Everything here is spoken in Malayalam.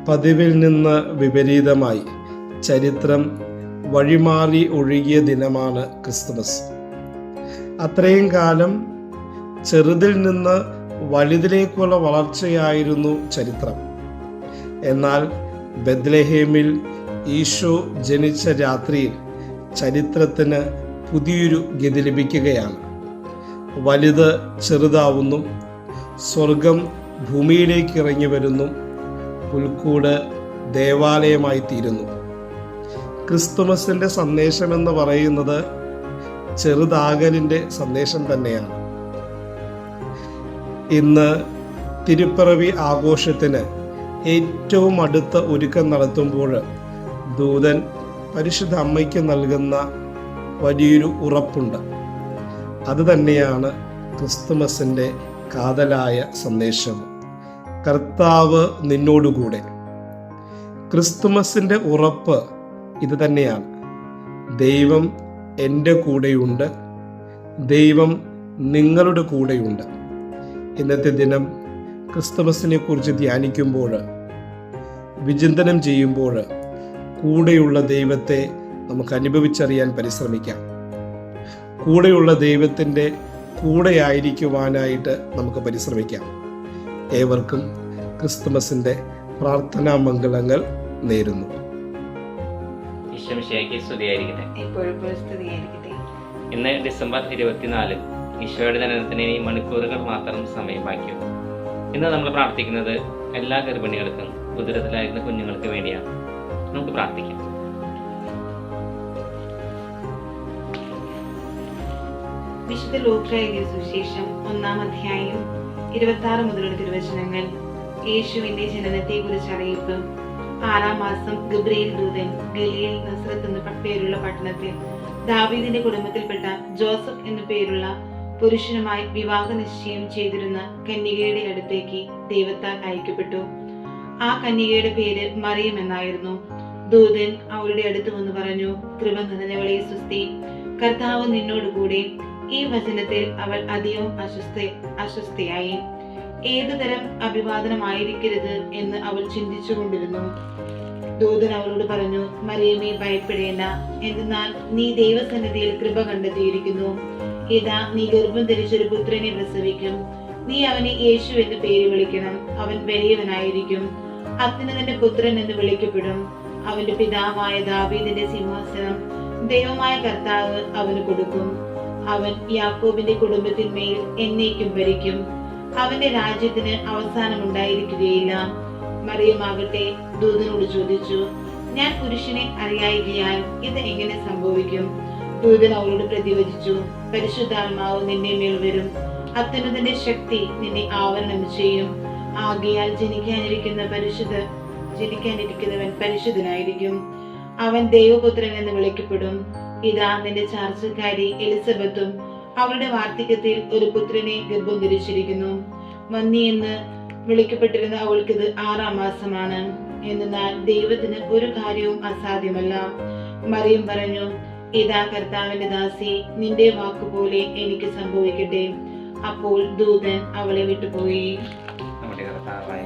പതിവിൽ നിന്ന് വിപരീതമായി ചരിത്രം വഴിമാറി ഒഴുകിയ ദിനമാണ് ക്രിസ്തുമസ്. അത്രയും കാലം ചെറുതിൽ നിന്ന് വലുതിലേക്കുള്ള വളർച്ചയായിരുന്നു ചരിത്രം. എന്നാൽ ബെത്ലഹേമിൽ ഈശോ ജനിച്ച രാത്രിയിൽ ചരിത്രത്തിന് പുതിയൊരു ഗതി ലഭിക്കുകയാണ്. വലുത് ചെറുതാവുന്നു, സ്വർഗം ഭൂമിയിലേക്ക് ഇറങ്ങി വരുന്നു, പുൽക്കൂട് ദേവാലയമായി തീരുന്നു. ക്രിസ്തുമസിൻ്റെ സന്ദേശമെന്ന് പറയുന്നത് ചെറുതാകലിൻ്റെ സന്ദേശം തന്നെയാണ്. ഇന്ന് തിരുപ്പിറവി ആഘോഷത്തിന് ഏറ്റവും അടുത്ത ഒരുക്കം നടത്തുമ്പോൾ ദൂതൻ പരിശുദ്ധ അമ്മയ്ക്ക് നൽകുന്ന വലിയൊരു ഉറപ്പുണ്ട്. അത് തന്നെയാണ് ക്രിസ്തുമസിൻ്റെ കാതലായ സന്ദേശം. കർത്താവ് നിന്നോടുകൂടെ. ക്രിസ്തുമസിൻ്റെ ഉറപ്പ് ഇത് തന്നെയാണ്. ദൈവം എൻ്റെ കൂടെയുണ്ട്, ദൈവം നിങ്ങളുടെ കൂടെയുണ്ട്. ഇന്നത്തെ ദിനം ക്രിസ്തുമസിനെ കുറിച്ച് ധ്യാനിക്കുമ്പോൾ, വിചിന്തനം ചെയ്യുമ്പോൾ കൂടെയുള്ള ദൈവത്തെ നമുക്ക് അനുഭവിച്ചറിയാൻ പരിശ്രമിക്കാം. കൂടെയുള്ള ദൈവത്തിൻ്റെ കൂടെയായിരിക്കുവാനായിട്ട് നമുക്ക് പരിശ്രമിക്കാം. ഏവർക്കും ക്രിസ്തുമസിൻ്റെ പ്രാർത്ഥനാ മംഗളങ്ങൾ നേരുന്നു. ഇന്ന് ഡിസംബർ 24, ഈശോയുടെ ജനനത്തിന് ഇനി മണിക്കൂറുകൾ മാത്രം സമയം ബാക്കി. ഇന്ന് നമ്മൾ പ്രാർത്ഥിക്കുന്നത് എല്ലാ ഗർഭിണികൾക്കും ഉദരത്തിലായിരുന്ന കുഞ്ഞുങ്ങൾക്ക് വേണ്ടിയാണ്. നമുക്ക് പ്രാർത്ഥിക്കാം. വിശുദ്ധ ലൂക്കാ എഴുതിയ സുവിശേഷം 1-ാം അധ്യായം 26 മുതലുള്ള തിരുവചനങ്ങൾ. യേശുവിന്റെ ജനനത്തെ കുറിച്ച് അറിയിപ്പ്. 6-ാം മാസം ഗബ്രിയേൽ ദൂതൻ ഗലീൽ നസ്രത്ത് എന്ന പേരുള്ള പട്ടണത്തിൽ ദാവീദിന്റെ കുടുംബത്തിൽപ്പെട്ട ജോസഫ് എന്നു പേരുള്ള പുരുഷനുമായി വിവാഹ നിശ്ചയം ചെയ്തിരുന്ന കന്യകയുടെ അടുത്തേക്ക് ദൈവത്താൽ അയക്കപ്പെട്ടു. ആ കന്യകയുടെ പേര് മറിയം എന്നായിരുന്നു. ദൂതൻ അവളുടെ അടുത്ത് വന്ന് പറഞ്ഞു, കൃപ നിറഞ്ഞവളേ സ്വസ്തി, കർത്താവ് നിന്നോടുകൂടെ. ഈ വചനത്തിൽ അവൾ അധികം അസ്വസ്ഥയായി. ഏതുതരം അഭിവാദനമായിരിക്കരുത് എന്ന് അവൾ ചിന്തിച്ചുകൊണ്ടിരുന്നു. ദൂതൻ അവളോട് പറഞ്ഞു, മറിയമേ, ഭയപ്പെടേണ്ട, എന്തെന്നാൽ നീ ദൈവസന്നിധിയിൽ കൃപ കണ്ടെത്തിയിരിക്കുന്നു. ഇതാ, നീ ഗർഭം ധരിച്ചൊരു പുത്രനെ പ്രസവിക്കും. നീ അവനെ യേശു എന്ന് പേര് വിളിക്കണം. അവൻ വലിയവനായിരിക്കും, അത്യുന്നതന്റെ പുത്രൻ എന്ന് വിളിക്കപ്പെടും. അവന്റെ പിതാവായ ദാവീദിന്റെ സിംഹാസനം ദൈവമായ കർത്താവ് അവന് കൊടുക്കും. അവൻ യാക്കോബിന്റെ കുടുംബത്തിന്മേൽ എന്നേക്കും ഭരിക്കും. അവന്റെ രാജ്യത്തിന് അവസാനം ഉണ്ടായിരിക്കുകയില്ല. മറിയമാകട്ടെ ദൂതനോട് ചോദിച്ചു, ഞാൻ പുരുഷനെ അറിയായികയാൽ ഇത് എങ്ങനെ സംഭവിക്കും? ദൂതൻ അവളോട് പ്രതിവചിച്ചു, പരിശുദ്ധാത്മാവ് നിന്നെ മേൽ വരും, അത്യുന്നതന്റെ ശക്തി നിന്നെ ആവരണം ചെയ്യും. ആകയാൽ ജനിക്കാനിരിക്കുന്നവൻ പരിശുദ്ധനായിരിക്കും. അവൻ ദൈവപുത്രൻ എന്ന് വിളിക്കപ്പെടും. ഇതാ, നിന്റെ ചാർച്ചക്കാരി എലിസബത്തും അവളുടെ വാർദ്ധക്യത്തിൽ ഒരു പുത്രനെ ഗർഭം ധരിച്ചിരിക്കുന്നു. വന്നി എന്ന് വിളിക്കപ്പെട്ടിരുന്ന അവൾക്കിത് 6-ാം മാസമാണ്. എന്നാൽ ദൈവത്തിന് ഒരു കാര്യവും അസാധ്യമല്ല. മറിയം പറഞ്ഞു, ഇതാ കർത്താവിന്റെ ദാസി, നിന്റെ വാക്കുപോലെ എനിക്ക് സംഭവിക്കട്ടെ. അപ്പോൾ ദൂതൻ അവളെ വിട്ടുപോയി. നമ്മുടെ കർത്താവായ